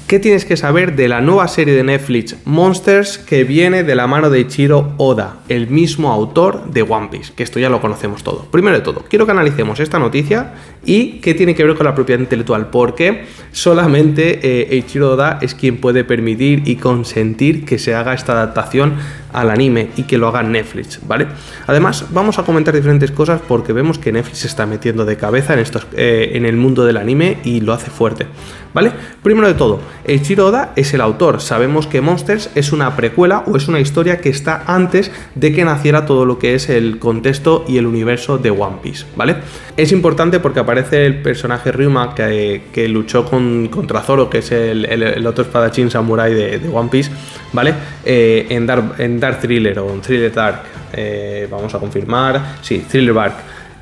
¿Qué tienes que saber de la nueva serie de Netflix Monsters que viene de la mano de Eiichiro Oda, el mismo autor de One Piece? Que esto ya lo conocemos todo. Primero de todo, quiero que analicemos esta noticia y qué tiene que ver con la propiedad intelectual, porque solamente Eiichiro Oda es quien puede permitir y consentir que se haga esta adaptación al anime y que lo haga Netflix, ¿vale? Además, vamos a comentar diferentes cosas porque vemos que Netflix se está metiendo de cabeza en el mundo del anime y lo hace fuerte, ¿vale? Primero de todo, Eiichiro Oda es el autor. Sabemos que Monsters es una precuela o es una historia que está antes de que naciera todo lo que es el contexto y el universo de One Piece, ¿vale? Es importante porque aparece el personaje Ryuma que luchó contra Zoro, que es el otro espadachín samurái de One Piece, ¿vale? En Dark Thriller o en Thriller Dark, vamos a confirmar, sí, Thriller Bark.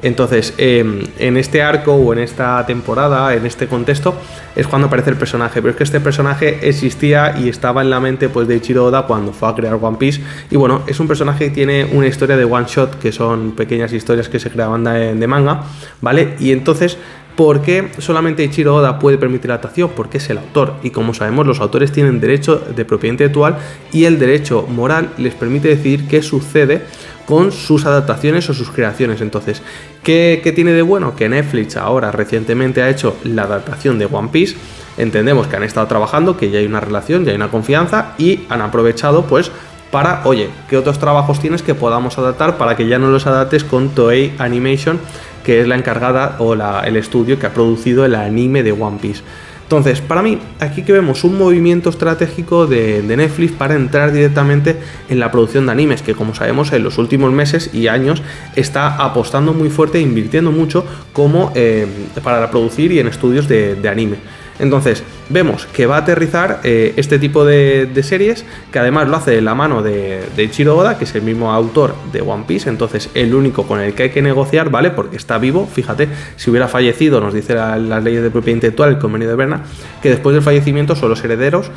Entonces, en este arco o en esta temporada, en este contexto, es cuando aparece el personaje. Pero es que este personaje existía y estaba en la mente pues, de Eiichiro Oda cuando fue a crear One Piece. Y bueno, es un personaje que tiene una historia de one shot, que son pequeñas historias que se creaban de manga, ¿vale? Y entonces, ¿por qué solamente Eiichiro Oda puede permitir la adaptación? Porque es el autor. Y como sabemos, los autores tienen derecho de propiedad intelectual y el derecho moral les permite decidir qué sucede con sus adaptaciones o sus creaciones. Entonces, ¿qué tiene de bueno? Que Netflix ahora recientemente ha hecho la adaptación de One Piece. Entendemos que han estado trabajando, que ya hay una relación, ya hay una confianza y han aprovechado pues para, oye, ¿qué otros trabajos tienes que podamos adaptar para que ya no los adaptes con Toei Animation, que es la encargada o el estudio que ha producido el anime de One Piece? Entonces, para mí, aquí que vemos un movimiento estratégico de Netflix para entrar directamente en la producción de animes, que como sabemos en los últimos meses y años está apostando muy fuerte e invirtiendo mucho como para producir y en estudios de anime. Entonces, vemos que va a aterrizar este tipo de series, que además lo hace de la mano de Eiichiro Oda, que es el mismo autor de One Piece, entonces el único con el que hay que negociar, ¿vale? Porque está vivo, fíjate, si hubiera fallecido, nos dice las leyes de propiedad intelectual, el convenio de Berna, que después del fallecimiento son los herederos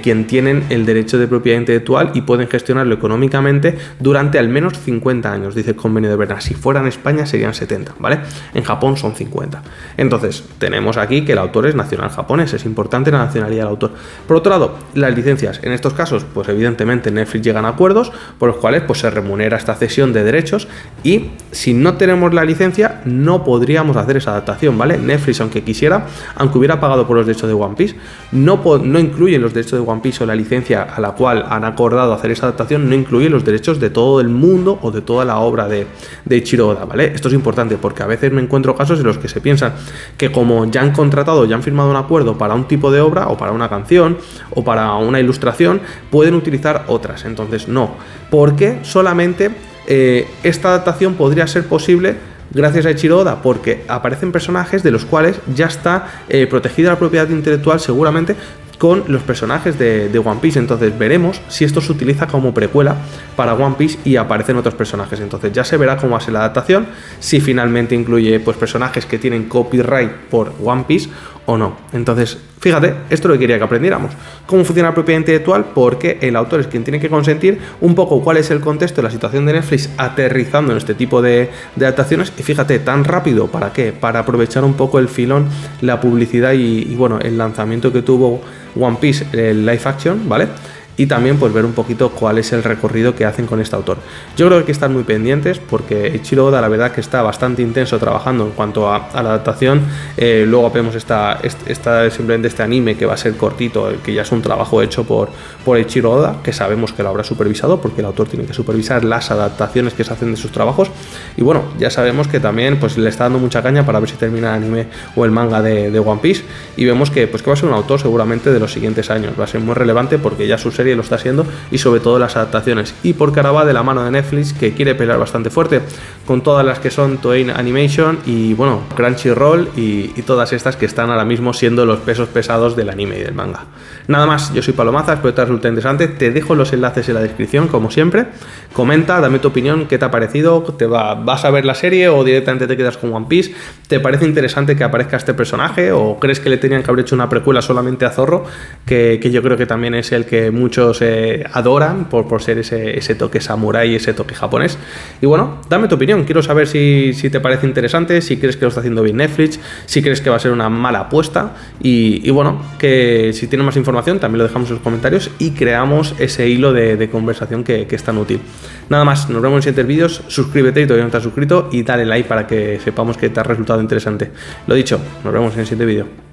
quien tienen el derecho de propiedad intelectual y pueden gestionarlo económicamente durante al menos 50 años, dice el convenio de Berna. Si fuera en España serían 70, ¿vale? En Japón son 50. Entonces, tenemos aquí que el autor es nacional japonés, es importante la nacionalidad del autor. Por otro lado, las licencias, en estos casos, pues evidentemente Netflix llegan a acuerdos por los cuales pues se remunera esta cesión de derechos y si no tenemos la licencia no podríamos hacer esa adaptación, ¿vale? Netflix, aunque quisiera, aunque hubiera pagado por los derechos de One Piece, no incluyen los derechos de One Piece o la licencia a la cual han acordado hacer esa adaptación, no incluye los derechos de todo el mundo o de toda la obra de Eiichiro Oda, ¿vale? Esto es importante porque a veces me encuentro casos en los que se piensan que como ya han contratado, ya han firmado un acuerdo para un tipo de obra o para una canción o para una ilustración, pueden utilizar otras. Entonces no, porque solamente esta adaptación podría ser posible gracias a Eiichiro Oda, porque aparecen personajes de los cuales ya está protegida la propiedad intelectual seguramente con los personajes de One Piece. Entonces veremos si esto se utiliza como precuela para One Piece y aparecen otros personajes. Entonces ya se verá cómo hace la adaptación, si finalmente incluye pues personajes que tienen copyright por One Piece o no. Entonces, fíjate, esto es lo que quería que aprendiéramos. Cómo funciona la propiedad intelectual, porque el autor es quien tiene que consentir un poco cuál es el contexto de la situación de Netflix aterrizando en este tipo de adaptaciones. Y fíjate, tan rápido, ¿para qué? Para aprovechar un poco el filón, la publicidad y bueno, el lanzamiento que tuvo One Piece, el live action, ¿vale? Y también pues ver un poquito cuál es el recorrido que hacen con este autor. Yo creo que hay que estar muy pendientes porque Eiichiro Oda la verdad que está bastante intenso trabajando en cuanto a la adaptación. Luego vemos simplemente este anime que va a ser cortito, que ya es un trabajo hecho por Eiichiro Oda, que sabemos que lo habrá supervisado porque el autor tiene que supervisar las adaptaciones que se hacen de sus trabajos. Y bueno, ya sabemos que también pues le está dando mucha caña para ver si termina el anime o el manga de One Piece. Y vemos que va a ser un autor seguramente de los siguientes años. Va a ser muy relevante porque ya su serie lo está haciendo y sobre todo las adaptaciones, y porque ahora va de la mano de Netflix, que quiere pelear bastante fuerte con todas las que son Toei Animation y bueno, Crunchyroll y todas estas que están ahora mismo siendo los pesos pesados del anime y del manga. Nada más, yo soy Palomaza, espero que te resulte interesante, te dejo los enlaces en la descripción como siempre, comenta, dame tu opinión, qué te ha parecido, vas a ver la serie o directamente te quedas con One Piece, te parece interesante que aparezca este personaje o crees que le tenían que haber hecho una precuela solamente a Zorro, que yo creo que también es el que muchos muchos adoran por ser ese toque samurái, ese toque japonés. Y bueno, dame tu opinión, quiero saber si te parece interesante, si crees que lo está haciendo bien Netflix, si crees que va a ser una mala apuesta y bueno, que si tienes más información también lo dejamos en los comentarios y creamos ese hilo de conversación que es tan útil. Nada más, nos vemos en siguientes vídeos, suscríbete si todavía no estás suscrito y dale like para que sepamos que te ha resultado interesante. Lo dicho, nos vemos en el siguiente vídeo.